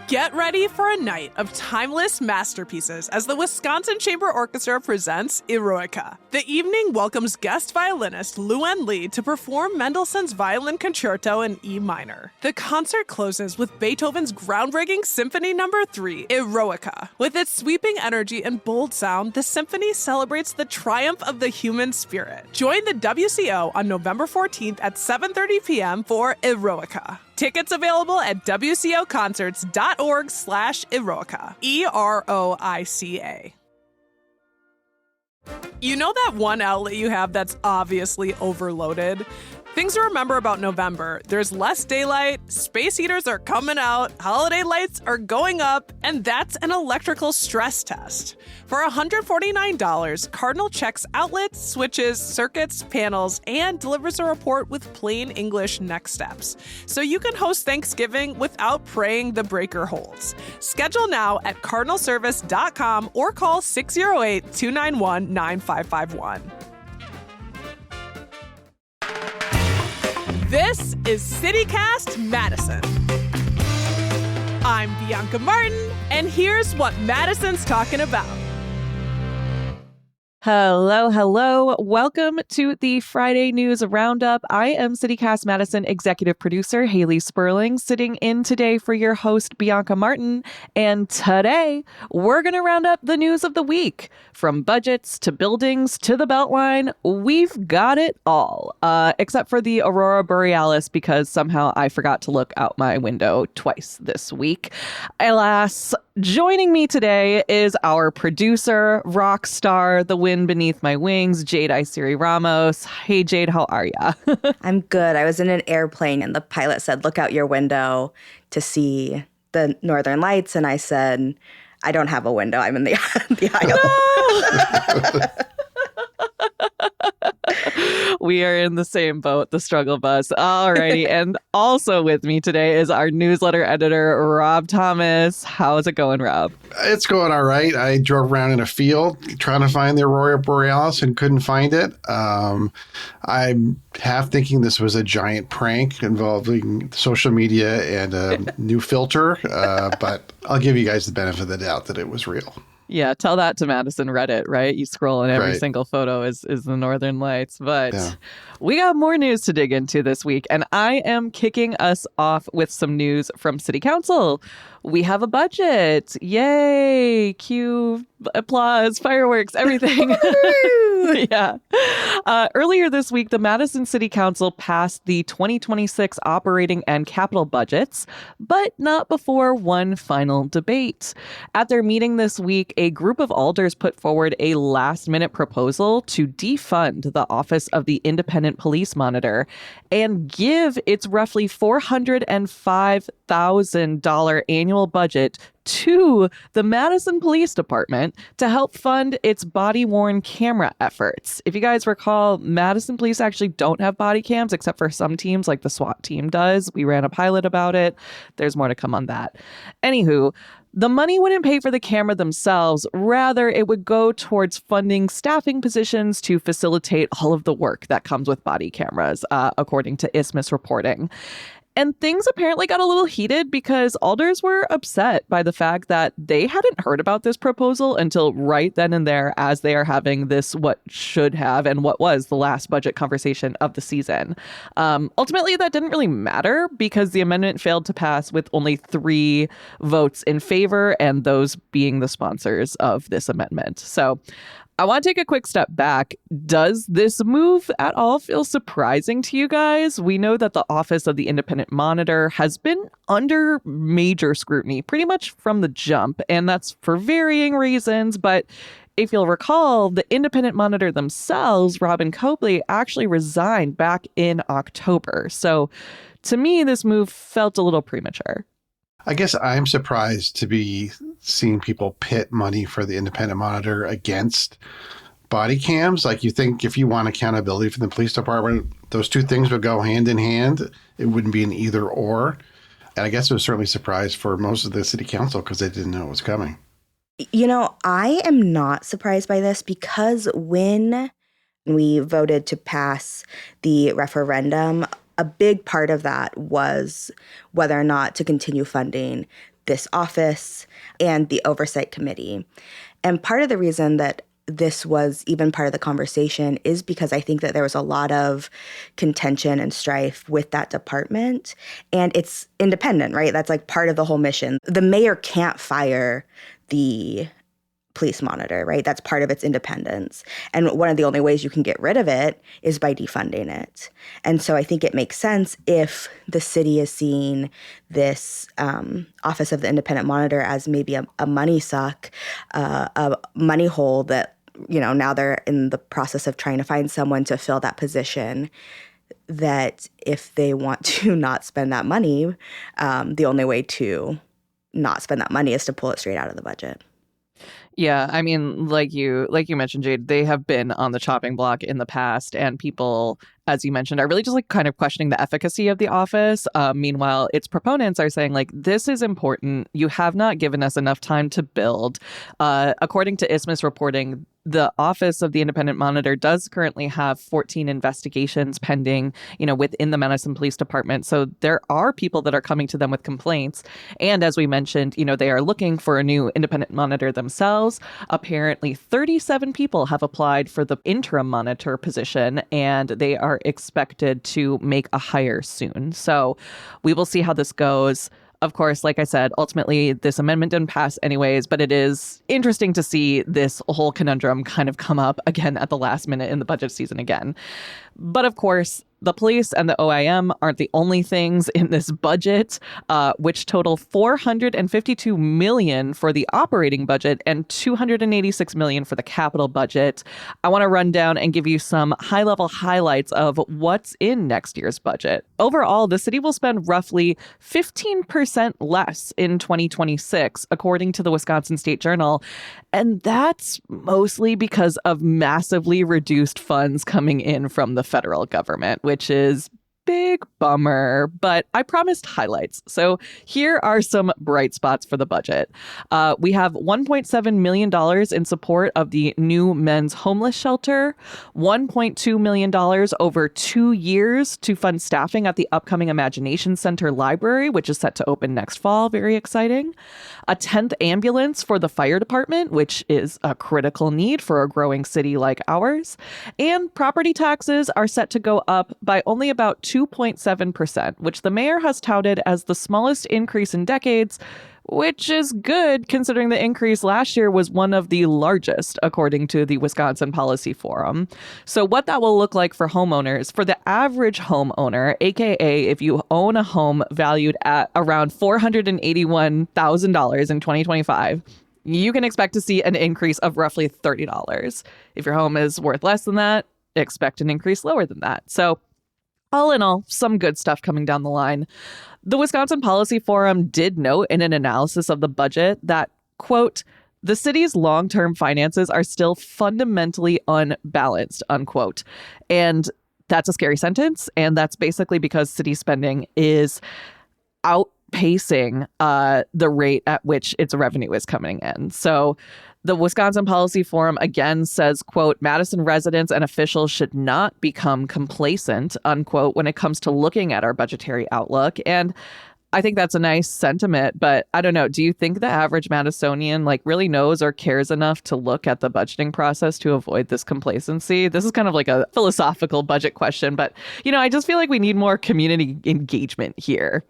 Get ready for a night of timeless masterpieces as the Wisconsin Chamber Orchestra presents Eroica. The evening welcomes guest violinist Luann Lee to perform Mendelssohn's Violin Concerto in E minor. The concert closes with Beethoven's groundbreaking Symphony No. 3, Eroica. With its sweeping energy and bold sound, the symphony celebrates the triumph of the human spirit. Join the WCO on November 14th at 7:30 p.m. for Eroica. Tickets available at wcoconcerts.org/Eroica. Eroica. You know that one outlet you have that's obviously overloaded? Things to remember about November: there's less daylight, space heaters are coming out, holiday lights are going up, and that's an electrical stress test. For $149, Cardinal checks outlets, switches, circuits, panels, and delivers a report with plain English next steps, so you can host Thanksgiving without praying the breaker holds. Schedule now at cardinalservice.com or call 608-291-9551. This is CityCast Madison. I'm Bianca Martin, and here's what Madison's talking about. Hello, hello. Welcome to the Friday News Roundup. I am CityCast Madison executive producer Hayley Sperling, sitting in today for your host Bianca Martin. And today, we're going to round up the news of the week. From budgets to buildings to the Beltline, we've got it all. Except for the Aurora Borealis, because somehow I forgot to look out my window twice this week. Alas, joining me today is our producer, rock star, the wind beneath my wings, Jade Iseri-Ramos. Hey, Jade, how are ya? I'm good. I was in an airplane and the pilot said, look out your window to see the northern lights. And I said, I don't have a window. I'm in the aisle. No! We are in the same boat, the struggle bus. Alrighty. And also with me today is our newsletter editor, Rob Thomas. How's it going, Rob? It's going all right. I drove around in a field trying to find the Aurora Borealis and couldn't find it. I'm half thinking this was a giant prank involving social media and a new filter, but I'll give you guys the benefit of the doubt that it was real. Yeah, tell that to Madison Reddit, right? You scroll and every Right. single photo is the Northern Lights. But we got more news to dig into this week, and I am kicking us off with some news from City Council. We have a budget. Yay! Cue applause, fireworks, everything. Yeah. Earlier this week, the Madison City Council passed the 2026 operating and capital budgets, but not before one final debate. At their meeting this week, a group of alders put forward a last-minute proposal to defund the Office of the Independent Police Monitor and give its roughly $405,000 annual budget to the Madison Police Department to help fund its body-worn camera efforts. If you guys recall, Madison Police actually don't have body cams except for some teams like the SWAT team does. We ran a pilot about it. There's more to come on that. Anywho, the money wouldn't pay for the camera themselves. Rather, it would go towards funding staffing positions to facilitate all of the work that comes with body cameras, according to Isthmus reporting. And things apparently got a little heated because alders were upset by the fact that they hadn't heard about this proposal until right then and there as they are having this what should have and what was the last budget conversation of the season. Ultimately, that didn't really matter because the amendment failed to pass with only 3 votes in favor, and those being the sponsors of this amendment. So I want to take a quick step back. Does this move at all feel surprising to you guys? We know that the Office of the Independent Monitor has been under major scrutiny pretty much from the jump, and that's for varying reasons. But if you'll recall, the Independent Monitor themselves, Robin Copley, actually resigned back in October. So to me, this move felt a little premature. I guess I'm surprised to be seeing people pit money for the Independent Monitor against body cams. Like, you think if you want accountability from the police department, those two things would go hand in hand. It wouldn't be an either or. And I guess it was certainly a surprise for most of the city council because they didn't know it was coming. You know, I am not surprised by this because when we voted to pass the referendum, a big part of that was whether or not to continue funding this office and the oversight committee. And part of the reason that this was even part of the conversation is because I think that there was a lot of contention and strife with that department. And it's independent, right? That's like part of the whole mission. The mayor can't fire the police monitor, right? That's part of its independence. And one of the only ways you can get rid of it is by defunding it. And so I think it makes sense if the city is seeing this Office of the Independent Monitor as maybe a money suck, a money hole that, now they're in the process of trying to find someone to fill that position, that if they want to not spend that money, the only way to not spend that money is to pull it straight out of the budget. Yeah, I mean, like you mentioned, Jade, they have been on the chopping block in the past, and people, as you mentioned, are really just like kind of questioning the efficacy of the office. Meanwhile, its proponents are saying, like, this is important. You have not given us enough time to build. According to ISMIS reporting, the Office of the Independent Monitor does currently have 14 investigations pending, within the Madison Police Department. So there are people that are coming to them with complaints. And as we mentioned, they are looking for a new independent monitor themselves. Apparently, 37 people have applied for the interim monitor position, and they are expected to make a hire soon. So we will see how this goes. Of course, like I said, ultimately, this amendment didn't pass anyways, but it is interesting to see this whole conundrum kind of come up again at the last minute in the budget season again. But of course, the police and the OIM aren't the only things in this budget, which total $452 million for the operating budget and $286 million for the capital budget. I want to run down and give you some high-level highlights of what's in next year's budget. Overall, the city will spend roughly 15% less in 2026, according to the Wisconsin State Journal. And that's mostly because of massively reduced funds coming in from the federal government, which is big bummer, but I promised highlights. So here are some bright spots for the budget. We have $1.7 million in support of the new men's homeless shelter, $1.2 million over 2 years to fund staffing at the upcoming Imagination Center Library, which is set to open next fall. Very exciting. A 10th ambulance for the fire department, which is a critical need for a growing city like ours. And property taxes are set to go up by only about 2.7%, which the mayor has touted as the smallest increase in decades, which is good considering the increase last year was one of the largest, according to the Wisconsin Policy Forum. So what that will look like for homeowners, for the average homeowner, aka if you own a home valued at around $481,000 in 2025, you can expect to see an increase of roughly $30. If your home is worth less than that, expect an increase lower than that. So all in all, some good stuff coming down the line. The Wisconsin Policy Forum did note in an analysis of the budget that, quote, the city's long-term finances are still fundamentally unbalanced, unquote. And that's a scary sentence. And that's basically because city spending is outpacing the rate at which its revenue is coming in. So the Wisconsin Policy Forum again says, quote, Madison residents and officials should not become complacent, unquote, when it comes to looking at our budgetary outlook. And I think that's a nice sentiment, but I don't know. Do you think the average Madisonian really knows or cares enough to look at the budgeting process to avoid this complacency? This is kind of like a philosophical budget question, but, I just feel like we need more community engagement here.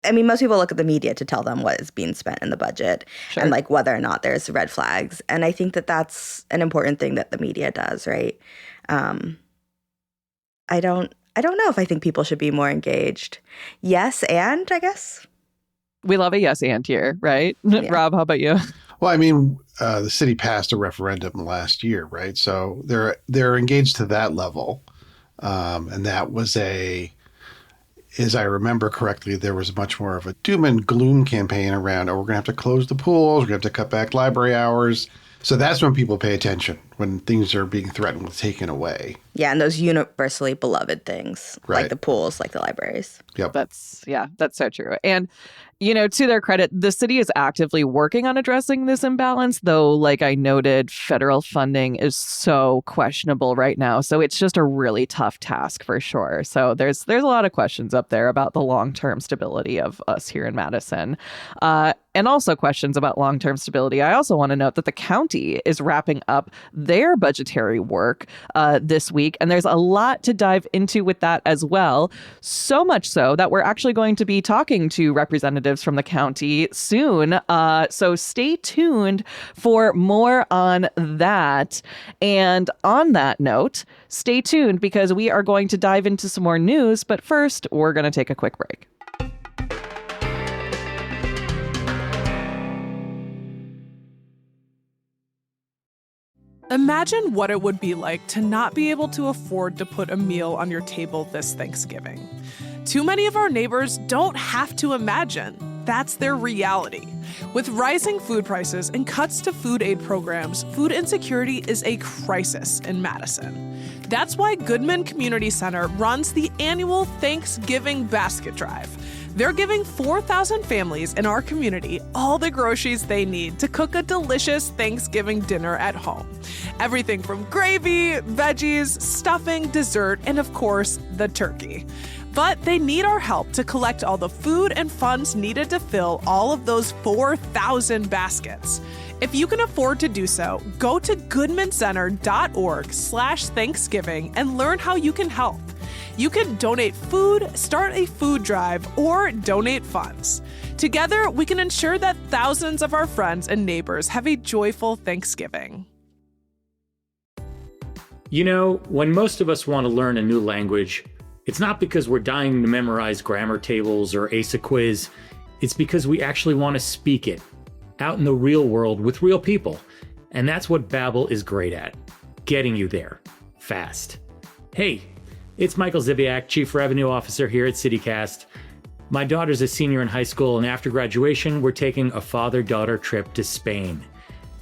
I mean, most people look at the media to tell them what is being spent in the budget Sure. and whether or not there's red flags. And I think that that's an important thing that the media does, right? I don't know if I think people should be more engaged. Yes, and I guess. We love a yes and here, right? Yeah. Rob, how about you? Well, I mean, the city passed a referendum last year, right? So they're engaged to that level. And that was as I remember correctly, there was much more of a doom and gloom campaign around, we're going to have to close the pools, we're going to have to cut back library hours. So that's when people pay attention, when things are being threatened with taken away. Yeah, and those universally beloved things, Right. like the pools, like the libraries. Yep. That's so true. And, to their credit, the city is actively working on addressing this imbalance, though, like I noted, federal funding is so questionable right now. So it's just a really tough task for sure. So there's a lot of questions up there about the long-term stability of us here in Madison. And also questions about long-term stability. I also want to note that the county is wrapping up their budgetary work this week, and there's a lot to dive into with that as well. So much so that we're actually going to be talking to representatives from the county soon. So stay tuned for more on that. And on that note, stay tuned because we are going to dive into some more news. But first, we're going to take a quick break. Imagine what it would be like to not be able to afford to put a meal on your table this Thanksgiving. Too many of our neighbors don't have to imagine. That's their reality. With rising food prices and cuts to food aid programs, food insecurity is a crisis in Madison. That's why Goodman Community Center runs the annual Thanksgiving Basket Drive. They're giving 4,000 families in our community all the groceries they need to cook a delicious Thanksgiving dinner at home. Everything from gravy, veggies, stuffing, dessert, and of course, the turkey. But they need our help to collect all the food and funds needed to fill all of those 4,000 baskets. If you can afford to do so, go to goodmancenter.org/Thanksgiving and learn how you can help. You can donate food, start a food drive, or donate funds. Together, we can ensure that thousands of our friends and neighbors have a joyful Thanksgiving. When most of us want to learn a new language, it's not because we're dying to memorize grammar tables or ace a quiz. It's because we actually want to speak it out in the real world with real people. And that's what Babbel is great at, getting you there fast. Hey, it's Michael Zibiak, Chief Revenue Officer here at CityCast. My daughter's a senior in high school, and after graduation, we're taking a father-daughter trip to Spain.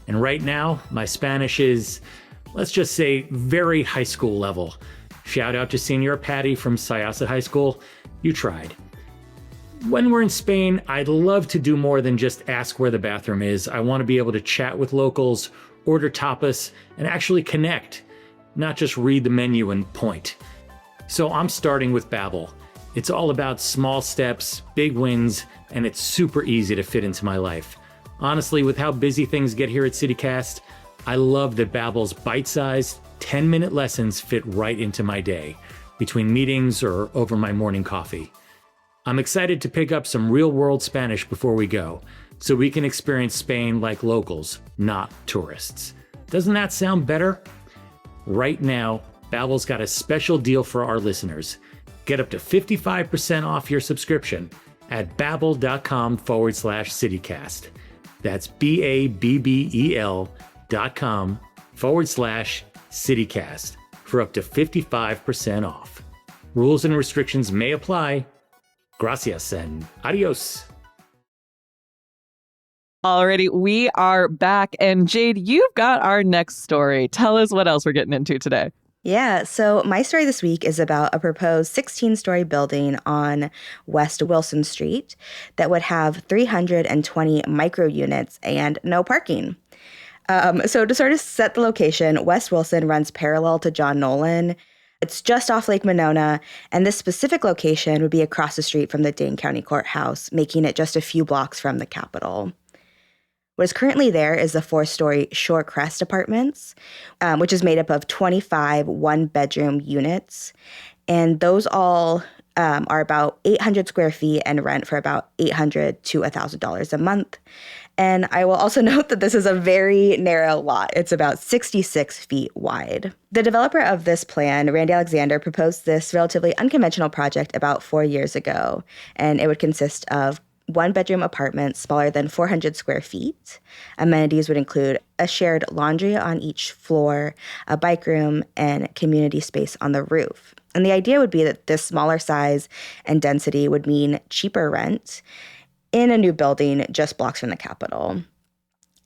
And right now, my Spanish is, let's just say, very high school level. Shout out to Senior Patty from Syosset High School. You tried. When we're in Spain, I'd love to do more than just ask where the bathroom is. I want to be able to chat with locals, order tapas, and actually connect, not just read the menu and point. So I'm starting with Babbel. It's all about small steps, big wins, and it's super easy to fit into my life. Honestly, with how busy things get here at CityCast, I love that Babbel's bite-sized, 10-minute lessons fit right into my day, between meetings or over my morning coffee. I'm excited to pick up some real-world Spanish before we go, so we can experience Spain like locals, not tourists. Doesn't that sound better? Right now, Babbel's got a special deal for our listeners. Get up to 55% off your subscription at babbel.com/citycast. That's BABBEL.com/citycast for up to 55% off. Rules and restrictions may apply. Gracias and adios. Alrighty, we are back. And Jade, you've got our next story. Tell us what else we're getting into today. Yeah, so my story this week is about a proposed 16-story building on West Wilson Street that would have 320 micro units and no parking. So to sort of set the location, West Wilson runs parallel to John Nolan. It's just off Lake Monona, and this specific location would be across the street from the Dane County Courthouse, making it just a few blocks from the Capitol. What is currently there is the 4-story Shore Crest Apartments, which is made up of 25 one-bedroom units. And those all are about 800 square feet and rent for about $800 to $1,000 a month. And I will also note that this is a very narrow lot. It's about 66 feet wide. The developer of this plan, Randy Alexander, proposed this relatively unconventional project about 4 years ago. And it would consist of one-bedroom apartments smaller than 400 square feet. Amenities would include a shared laundry on each floor, a bike room, and community space on the roof. And the idea would be that this smaller size and density would mean cheaper rent in a new building just blocks from the Capitol.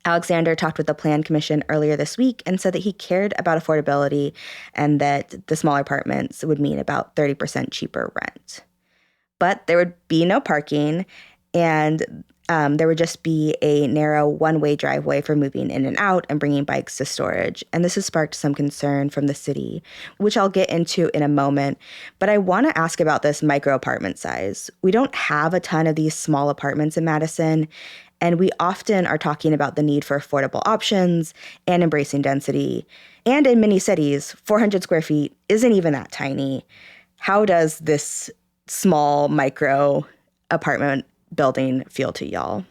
Alexander talked with the Plan Commission earlier this week and said that he cared about affordability and that the smaller apartments would mean about 30% cheaper rent. But there would be no parking, and there would just be a narrow one-way driveway for moving in and out and bringing bikes to storage. And this has sparked some concern from the city, which I'll get into in a moment. But I want to ask about this micro apartment size. We don't have a ton of these small apartments in Madison, and we often are talking about the need for affordable options and embracing density. And in many cities, 400 square feet isn't even that tiny. How does this small micro apartment building feel to y'all?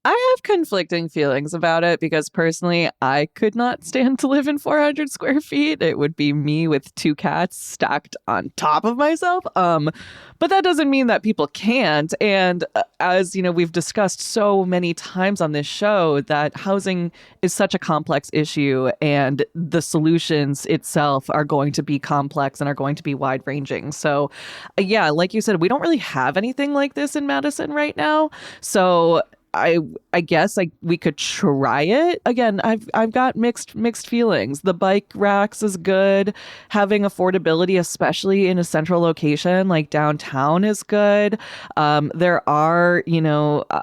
I have conflicting feelings about it because personally, I could not stand to live in 400 square feet. It would be me with 2 cats stacked on top of myself. But that doesn't mean that people can't. And as you know, we've discussed so many times on this show that housing is such a complex issue, and the solutions itself are going to be complex and are going to be wide ranging. So, yeah, like you said, we don't really have anything like this in Madison right now. So I guess we could try it. Again, I've got mixed feelings. The bike racks is good. Having affordability, especially in a central location like downtown, is good. There are,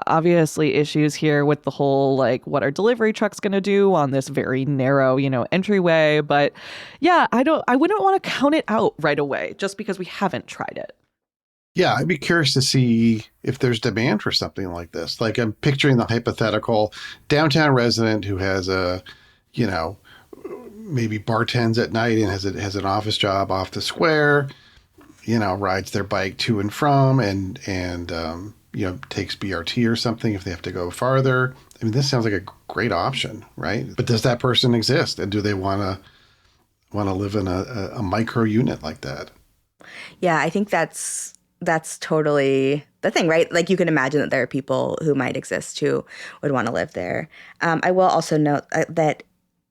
obviously issues here with the whole, like, what are delivery trucks going to do on this very narrow, entryway. But yeah, I wouldn't want to count it out right away just because we haven't tried it. Yeah, I'd be curious to see if there's demand for something like this. Like, I'm picturing the hypothetical downtown resident who has maybe bartends at night and has an office job off the square, rides their bike to and from and takes BRT or something if they have to go farther. I mean, this sounds like a great option, right? But does that person exist? And do they want to live in a micro unit like that? Yeah, I think that's totally the thing, right? Like, you can imagine that there are people who might exist who would want to live there. I will also note that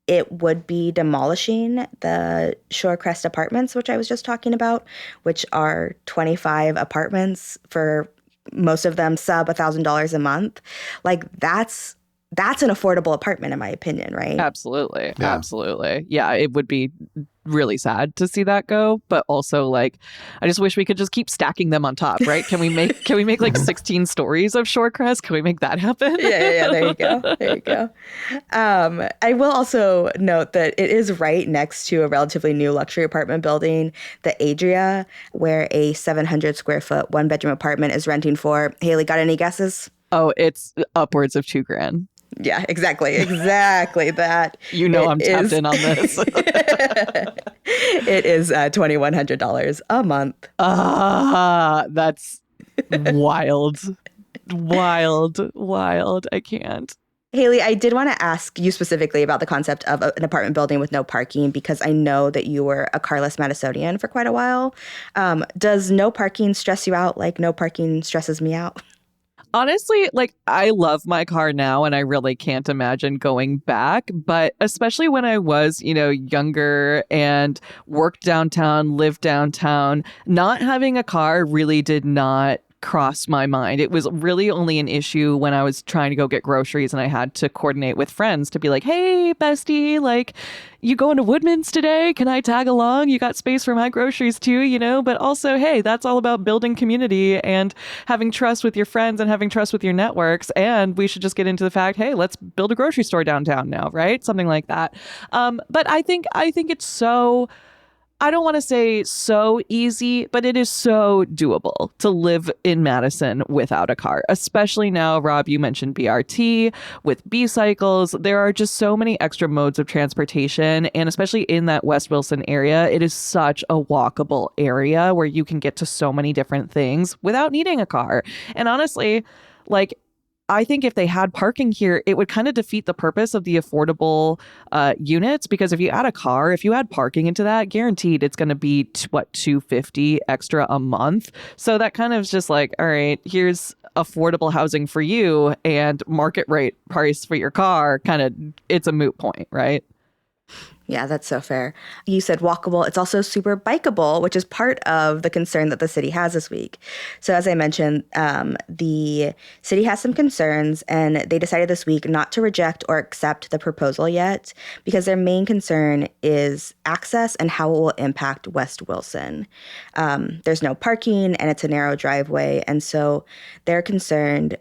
it would be demolishing the Shorecrest apartments, which I was just talking about, which are 25 apartments for most of them sub $1,000 a month. Like, that's an affordable apartment, in my opinion, right? Absolutely. Yeah. Absolutely. Yeah, it would be really sad to see that go, but also, like, I just wish we could just keep stacking them on top, right? Can we make like 16 stories of Shorecrest? Can we make that happen? Yeah. There you go. I will also note that it is right next to a relatively new luxury apartment building, the Adria, where a 700 square foot 1-bedroom apartment is renting for. Hayley, got any guesses? Oh, it's upwards of $2,000. Yeah, exactly that. I'm tapped in on this. It is $2,100 a month. That's wild. Wild. I can't. Hayley, I did want to ask you specifically about the concept of an apartment building with no parking, because I know that you were a carless Madisonian for quite a while. Does no parking stress you out like no parking stresses me out? Honestly, like, I love my car now and I really can't imagine going back. But especially when I was, younger and worked downtown, lived downtown, not having a car really did not cross my mind. It was really only an issue when I was trying to go get groceries and I had to coordinate with friends to be like, hey, bestie, like, you going to Woodman's today? Can I tag along? You got space for my groceries too, But also, hey, that's all about building community and having trust with your friends and having trust with your networks. And we should just get into the fact, hey, let's build a grocery store downtown now, right? Something like that. But I think it's so... I don't want to say so easy, but it is so doable to live in Madison without a car, especially now, Rob, you mentioned BRT with B-cycles. There are just so many extra modes of transportation, and especially in that West Wilson area, it is such a walkable area where you can get to so many different things without needing a car. And honestly, like, I think if they had parking here, it would kind of defeat the purpose of the affordable units, because if you add a car, if you add parking into that, guaranteed it's going to be $250 extra a month. So that kind of is just like, all right, here's affordable housing for you and market rate price for your car. Kind of, it's a moot point, right? Yeah, that's so fair. You said walkable. It's also super bikeable, which is part of the concern that the city has this week. So as I mentioned, the city has some concerns, and they decided this week not to reject or accept the proposal yet because their main concern is access and how it will impact West Wilson. There's no parking, and it's a narrow driveway. And so they're concerned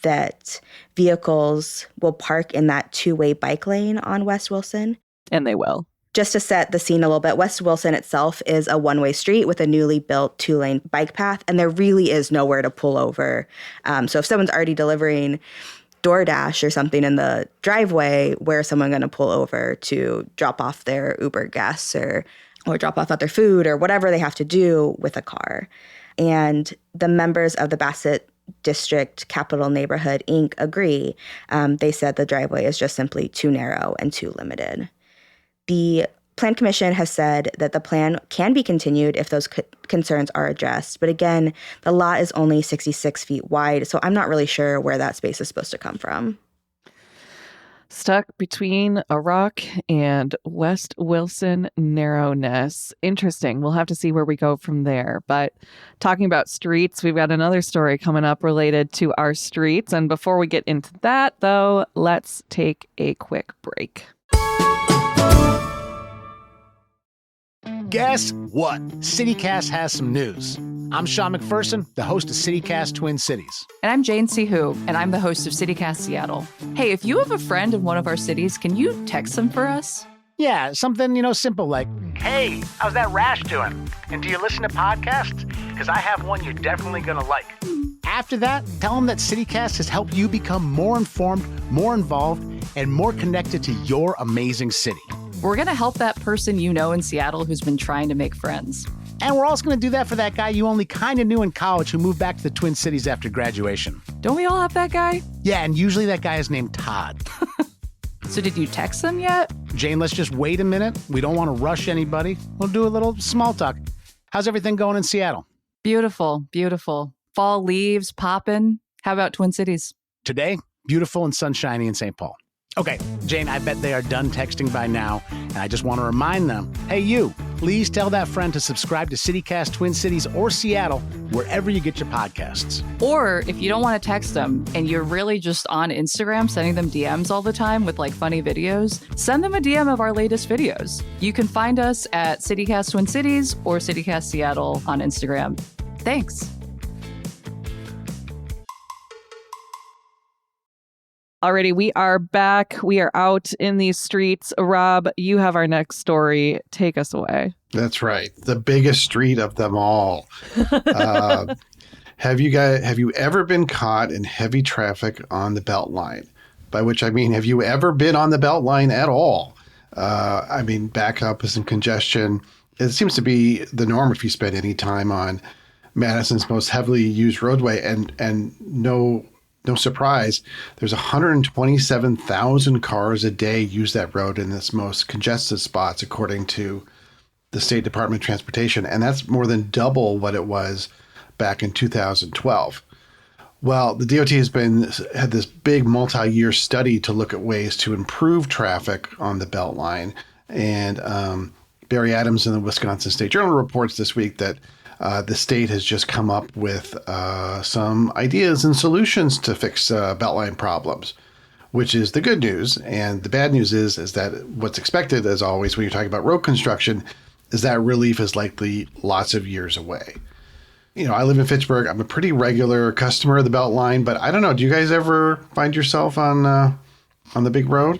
that vehicles will park in that two-way bike lane on West Wilson. And they will. Just to set the scene a little bit, West Wilson itself is a one-way street with a newly built two-lane bike path, and there really is nowhere to pull over. So if someone's already delivering DoorDash or something in the driveway, where's someone going to pull over to drop off their Uber guests or drop off other food or whatever they have to do with a car? And the members of the Bassett District Capital Neighborhood, Inc. agree. They said the driveway is just simply too narrow and too limited. The Plan Commission has said that the plan can be continued if those concerns are addressed. But again, the lot is only 66 feet wide, so I'm not really sure where that space is supposed to come from. Stuck between a rock and West Wilson narrowness. Interesting. We'll have to see where we go from there. But talking about streets, we've got another story coming up related to our streets. And before we get into that, though, let's take a quick break. Guess what? CityCast has some news. I'm Sean McPherson, the host of CityCast Twin Cities. And I'm Jane Sihu, and I'm the host of CityCast Seattle. Hey, if you have a friend in one of our cities, can you text them for us? Yeah, something, simple like, hey, how's that rash doing? And do you listen to podcasts? Because I have one you're definitely going to like. After that, tell them that CityCast has helped you become more informed, more involved, and more connected to your amazing city. We're going to help that person you know in Seattle who's been trying to make friends. And we're also going to do that for that guy you only kind of knew in college who moved back to the Twin Cities after graduation. Don't we all have that guy? Yeah, and usually that guy is named Todd. So did you text them yet? Jane, let's just wait a minute. We don't want to rush anybody. We'll do a little small talk. How's everything going in Seattle? Beautiful, beautiful. Fall leaves popping. How about Twin Cities? Today, beautiful and sunshiny in St. Paul. Okay, Jane, I bet they are done texting by now, and I just want to remind them, hey, you, please tell that friend to subscribe to CityCast Twin Cities or Seattle, wherever you get your podcasts. Or if you don't want to text them and you're really just on Instagram sending them DMs all the time with like funny videos, send them a DM of our latest videos. You can find us at CityCast Twin Cities or CityCast Seattle on Instagram. Thanks. Alrighty, we are back. We are out in these streets. Rob, you have our next story. Take us away. That's right. The biggest street of them all. Have you ever been caught in heavy traffic on the Beltline? By which I mean, have you ever been on the Beltline at all? Backups and congestion. It seems to be the norm if you spend any time on Madison's most heavily used roadway, and no surprise, there's 127,000 cars a day use that road in its most congested spots, according to the State Department of Transportation. And that's more than double what it was back in 2012. Well, the DOT had this big multi-year study to look at ways to improve traffic on the Beltline. And Barry Adams in the Wisconsin State Journal reports this week that the state has just come up with some ideas and solutions to fix Beltline problems, which is the good news. And the bad news is that what's expected, as always, when you're talking about road construction, is that relief is likely lots of years away. You know, I live in Fitchburg. I'm a pretty regular customer of the Beltline, but I don't know. Do you guys ever find yourself on the big road?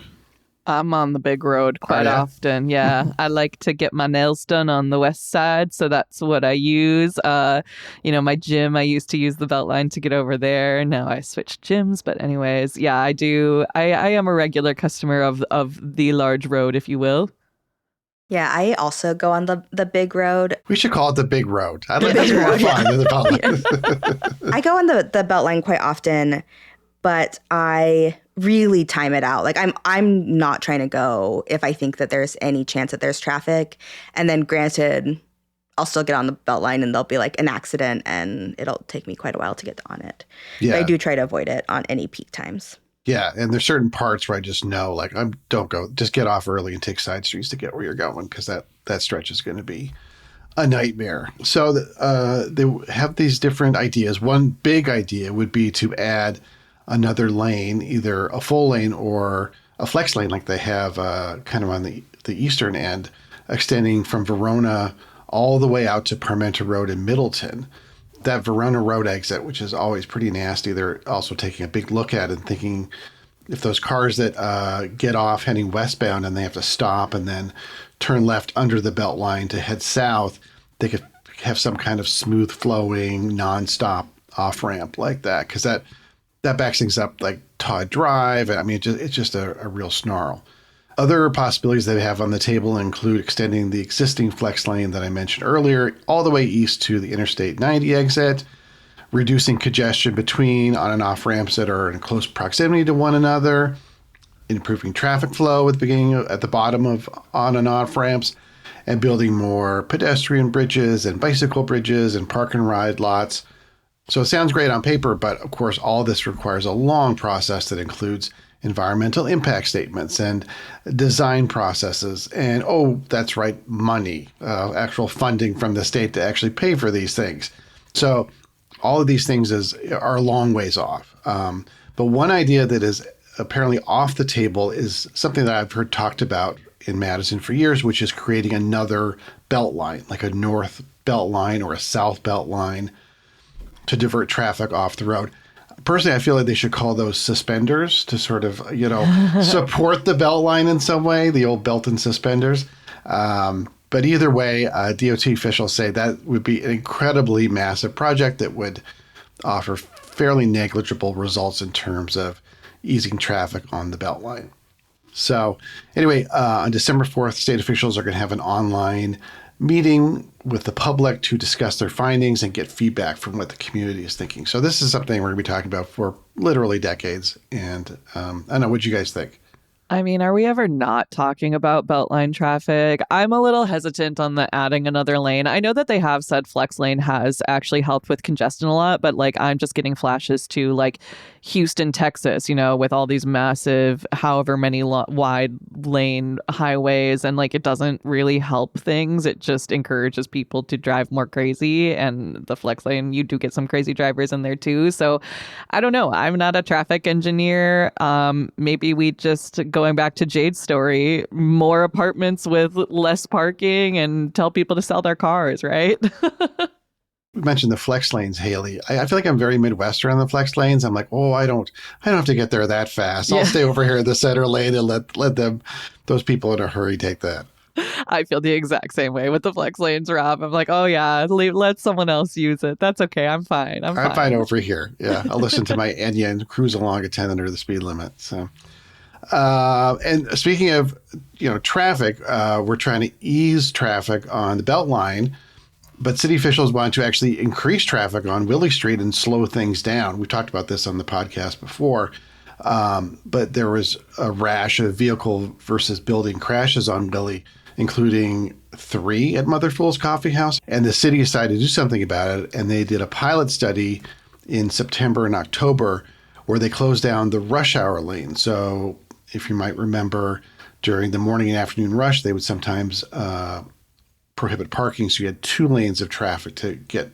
I'm on the big road quite often. Yeah. I like to get my nails done on the west side. So that's what I use. My gym, I used to use the Beltline to get over there. Now I switched gyms. But anyways, yeah, I do. I am a regular customer of the large road, if you will. Yeah, I also go on the big road. We should call it the big road. I think that's more fun than the Beltline. I go on the Beltline quite often, but I really time it out. Like I'm not trying to go if I think that there's any chance that there's traffic. And then granted, I'll still get on the Beltline and there'll be like an accident and it'll take me quite a while to get on it. Yeah. But I do try to avoid it on any peak times. Yeah, and there's certain parts where I just know, like, don't go, just get off early and take side streets to get where you're going, because that stretch is going to be a nightmare. So they have these different ideas. One big idea would be to add another lane, either a full lane or a flex lane, like they have kind of on the eastern end, extending from Verona all the way out to Parmenta Road in Middleton. That Verona Road exit, which is always pretty nasty, they're also taking a big look at it and thinking if those cars that get off heading westbound and they have to stop and then turn left under the Beltline to head south, they could have some kind of smooth flowing, nonstop off ramp like that, because that backs things up like Todd Drive. I mean, it's just a real snarl. Other possibilities they have on the table include extending the existing flex lane that I mentioned earlier all the way east to the Interstate 90 exit, reducing congestion between on and off ramps that are in close proximity to one another, improving traffic flow at the bottom of on and off ramps, and building more pedestrian bridges and bicycle bridges and park and ride lots. So it sounds great on paper, but of course all this requires a long process that includes environmental impact statements and design processes. And, oh, that's right, money, actual funding from the state to actually pay for these things. So all of these things are a long ways off. But one idea that is apparently off the table is something that I've heard talked about in Madison for years, which is creating another belt line, like a north belt line or a south belt line to divert traffic off the road. Personally, I feel like they should call those suspenders to sort of, support the belt line in some way, the old belt and suspenders. But either way, DOT officials say that would be an incredibly massive project that would offer fairly negligible results in terms of easing traffic on the belt line. So anyway, on December 4th, state officials are going to have an online meeting with the public to discuss their findings and get feedback from what the community is thinking. So this is something we're going to be talking about for literally decades. And I don't know, what do you guys think? I mean, are we ever not talking about Beltline traffic? I'm a little hesitant on the adding another lane. I know that they have said flex lane has actually helped with congestion a lot, but like I'm just getting flashes to like Houston, Texas, with all these massive, however many wide lane highways, and like it doesn't really help things. It just encourages people to drive more crazy, and the flex lane, you do get some crazy drivers in there too. So I don't know. I'm not a traffic engineer. Maybe we just going back to Jade's story, more apartments with less parking and tell people to sell their cars, right? We mentioned the flex lanes, Hayley. I feel like I'm very Midwestern on the flex lanes. I'm like, oh, I don't have to get there that fast. I'll stay over here in the center lane and let those people in a hurry take that. I feel the exact same way with the flex lanes, Rob. I'm like, oh yeah, let someone else use it. That's okay. I'm fine. I'm fine over here. Yeah, I'll listen to my Enya and cruise along at 10 under the speed limit. So. And speaking of, traffic, we're trying to ease traffic on the Beltline, but city officials want to actually increase traffic on Willie Street and slow things down. We talked about this on the podcast before, but there was a rash of vehicle versus building crashes on Willie, including 3 at Mother Fool's Coffee House. And the city decided to do something about it, and they did a pilot study in September and October where they closed down the rush hour lane. So if you might remember, during the morning and afternoon rush, they would sometimes prohibit parking. So you had 2 lanes of traffic to get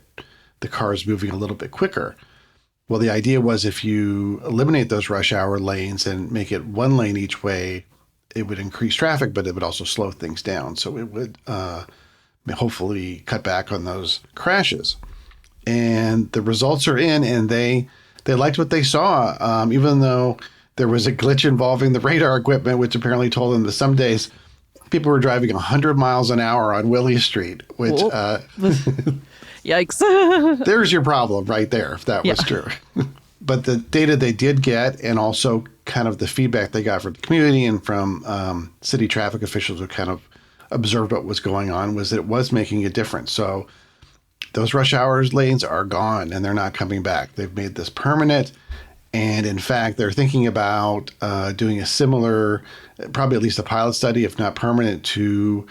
the cars moving a little bit quicker. Well, the idea was if you eliminate those rush hour lanes and make it 1 lane each way, it would increase traffic, but it would also slow things down. So it would hopefully cut back on those crashes. And the results are in, and they liked what they saw, even though there was a glitch involving the radar equipment, which apparently told them that some days people were driving 100 miles an hour on Willie Street, which... Yikes. There's your problem right there, if that was true. But the data they did get, and also kind of the feedback they got from the community and from city traffic officials who kind of observed what was going on, was that it was making a difference. So those rush hours lanes are gone, and they're not coming back. They've made this permanent. And in fact, they're thinking about doing a similar, probably at least a pilot study, if not permanent, to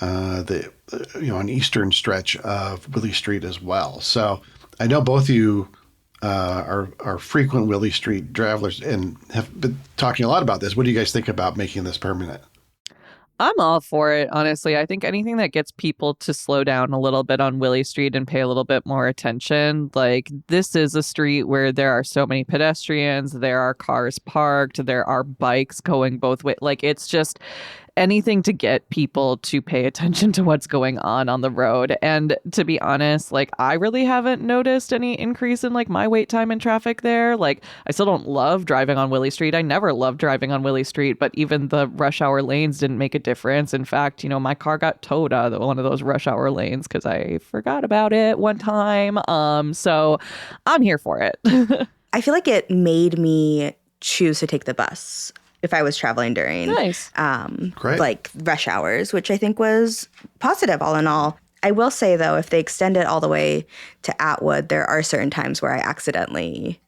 an eastern stretch of Willie Street as well. So I know both of you are frequent Willie Street travelers and have been talking a lot about this. What do you guys think about making this permanent? I'm all for it, honestly. I think anything that gets people to slow down a little bit on Willie Street and pay a little bit more attention. Like, this is a street where there are so many pedestrians, there are cars parked, there are bikes going both ways. Like, it's just anything to get people to pay attention to what's going on the road. And to be honest, like, I really haven't noticed any increase in like my wait time in traffic there. Like, I still don't love driving on Willie Street. I never loved driving on Willie Street, but even the rush hour lanes didn't make a difference. In fact, my car got towed out of one of those rush hour lanes because I forgot about it one time. So I'm here for it. I feel like it made me choose to take the bus if I was traveling during like rush hours, which I think was positive all in all. I will say, though, if they extend it all the way to Atwood, there are certain times where I accidentally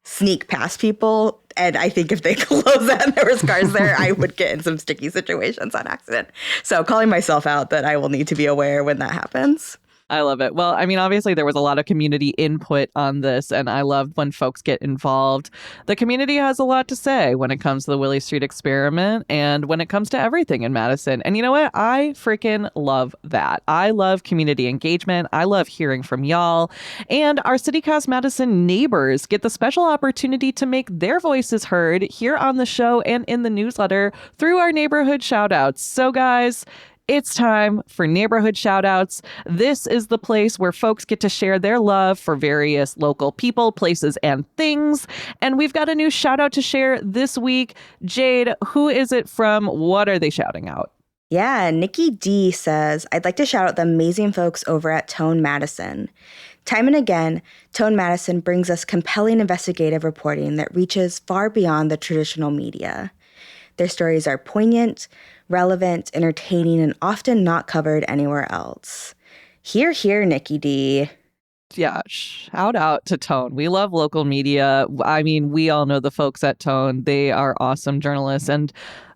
sneak past people. And I think if they close that and there was cars there, I would get in some sticky situations on accident. So calling myself out that I will need to be aware when that happens. I love it. Well, I mean, obviously there was a lot of community input on this, and I love when folks get involved. The community has a lot to say when it comes to the Willie Street experiment and when it comes to everything in Madison. And you know what? I freaking love that. I love community engagement. I love hearing from y'all. And our CityCast Madison neighbors get the special opportunity to make their voices heard here on the show and in the newsletter through our neighborhood shoutouts. So guys, it's time for neighborhood shoutouts. This is the place where folks get to share their love for various local people, places, and things. And we've got a new shout out to share this week. Jade, who is it from? What are they shouting out? Yeah, Nikki D says, I'd like to shout out the amazing folks over at Tone Madison. Time and again, Tone Madison brings us compelling investigative reporting that reaches far beyond the traditional media. Their stories are poignant, relevant, entertaining, and often not covered anywhere else. Hear, hear, Nikki D. Yeah, shout out to Tone. We love local media. I mean, we all know the folks at Tone. They are awesome journalists. And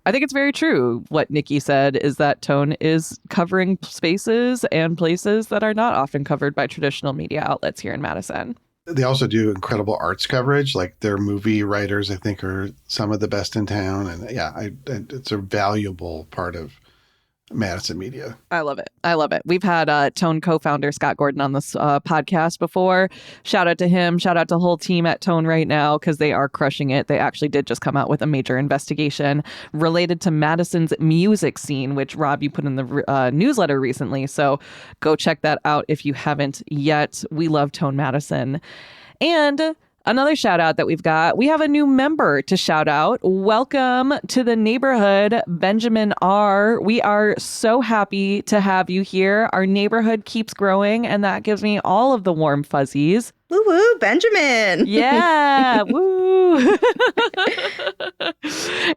I think it's very true what Nikki said is that Tone is covering spaces and places that are not often covered by traditional media outlets here in Madison. They also do incredible arts coverage. Like their movie writers, I think, are some of the best in town. And yeah, it's a valuable part of Madison media. I love it. I love it. We've had Tone co-founder Scott Gordon on this podcast before. Shout out to him. Shout out to the whole team at Tone right now because they are crushing it. They actually did just come out with a major investigation related to Madison's music scene, which Rob, you put in the newsletter recently. So go check that out if you haven't yet. We love Tone Madison. And another shout out that we have a new member to shout out. Welcome to the neighborhood, Benjamin R. We are so happy to have you here. Our neighborhood keeps growing, and that gives me all of the warm fuzzies. Woo woo, Benjamin. Yeah, woo.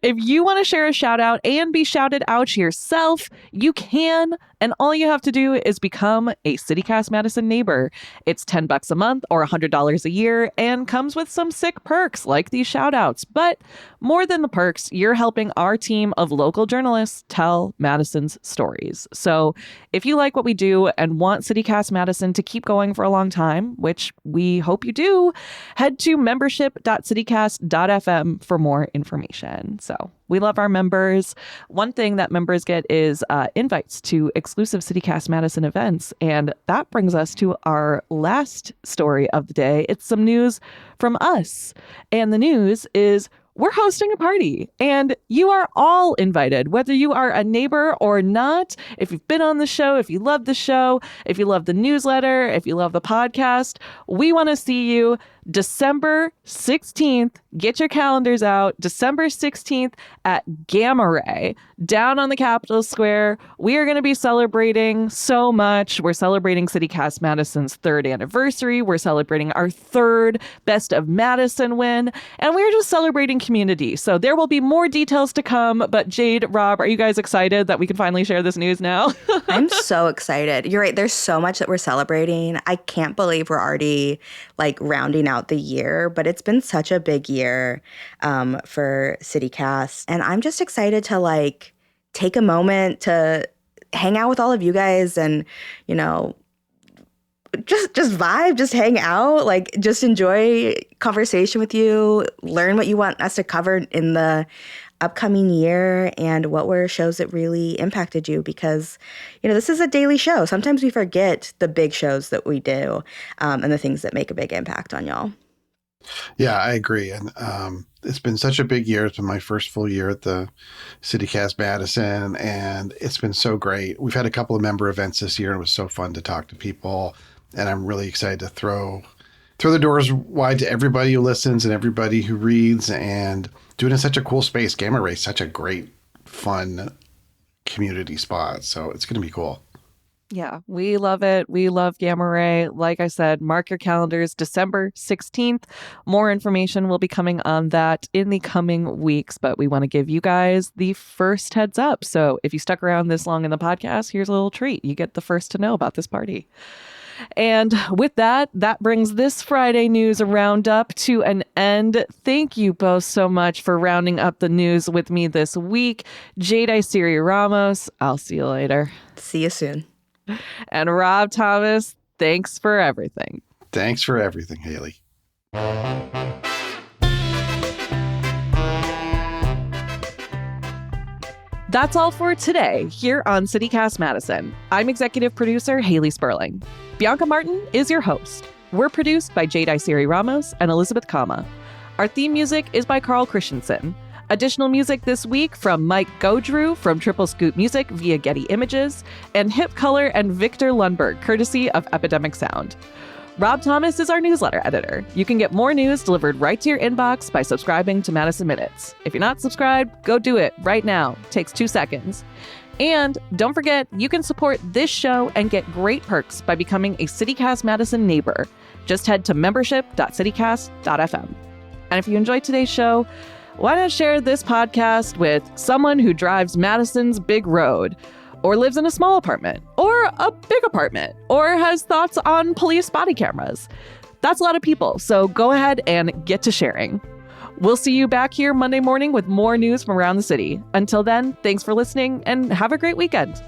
If you want to share a shout out and be shouted out yourself, you can. And all you have to do is become a CityCast Madison neighbor. It's $10 a month or $100 a year and comes with some sick perks like these shout outs. But more than the perks, you're helping our team of local journalists tell Madison's stories. So if you like what we do and want CityCast Madison to keep going for a long time, which we hope you do, head to membership.citycast.fm for more information. So we love our members. One thing that members get is invites to exclusive CityCast Madison events. And that brings us to our last story of the day. It's some news from us. And the news is we're hosting a party and you are all invited, whether you are a neighbor or not. If you've been on the show, if you love the show, if you love the newsletter, if you love the podcast, we want to see you December 16th. Get your calendars out. December 16th at Gamma Ray down on the Capitol Square. We are going to be celebrating so much. We're celebrating CityCast Madison's 3rd anniversary. We're celebrating our 3rd Best of Madison win. And we're just celebrating community. So there will be more details to come. But Jade, Rob, are you guys excited that we can finally share this news now? I'm so excited. You're right. There's so much that we're celebrating. I can't believe we're already like rounding out the year, but it's been such a big year for CityCast. And I'm just excited to like take a moment to hang out with all of you guys and, just vibe, just hang out, like just enjoy conversation with you, learn what you want us to cover in the upcoming year and what were shows that really impacted you, because this is a daily show. Sometimes we forget the big shows that we do and the things that make a big impact on y'all. Yeah, I agree. And it's been such a big year. It's been my first full year at the City Cast Madison, and it's been so great. We've had a couple of member events this year, and it was so fun to talk to people. And I'm really excited to throw the doors wide to everybody who listens and everybody who reads, and do it in such a cool space. Gamma Ray is such a great, fun community spot. So it's going to be cool. Yeah, we love it. We love Gamma Ray. Like I said, mark your calendars, December 16th. More information will be coming on that in the coming weeks, but we want to give you guys the first heads up. So if you stuck around this long in the podcast, here's a little treat. You get the first to know about this party. And with that brings this Friday news roundup to an end. Thank you both so much for rounding up the news with me this week. Jade Iseri-Ramos, I'll see you later. See you soon. And Rob Thomas, thanks for everything. Thanks for everything, Hayley. That's all for today here on CityCast Madison. I'm executive producer Hayley Sperling. Bianca Martin is your host. We're produced by Jade Iseri-Ramos and Elizabeth Kama. Our theme music is by Carl Christensen. Additional music this week from Mike Godrew from Triple Scoop Music via Getty Images, and Hip Color and Victor Lundberg, courtesy of Epidemic Sound. Rob Thomas is our newsletter editor. You can get more news delivered right to your inbox by subscribing to Madison Minutes. If you're not subscribed, go do it right now. It takes 2 seconds. And don't forget, you can support this show and get great perks by becoming a CityCast Madison neighbor. Just head to membership.citycast.fm. And if you enjoyed today's show, why not share this podcast with someone who drives Madison's big road, or lives in a small apartment, or a big apartment, or has thoughts on police body cameras? That's a lot of people, so go ahead and get to sharing. We'll see you back here Monday morning with more news from around the city. Until then, thanks for listening and have a great weekend.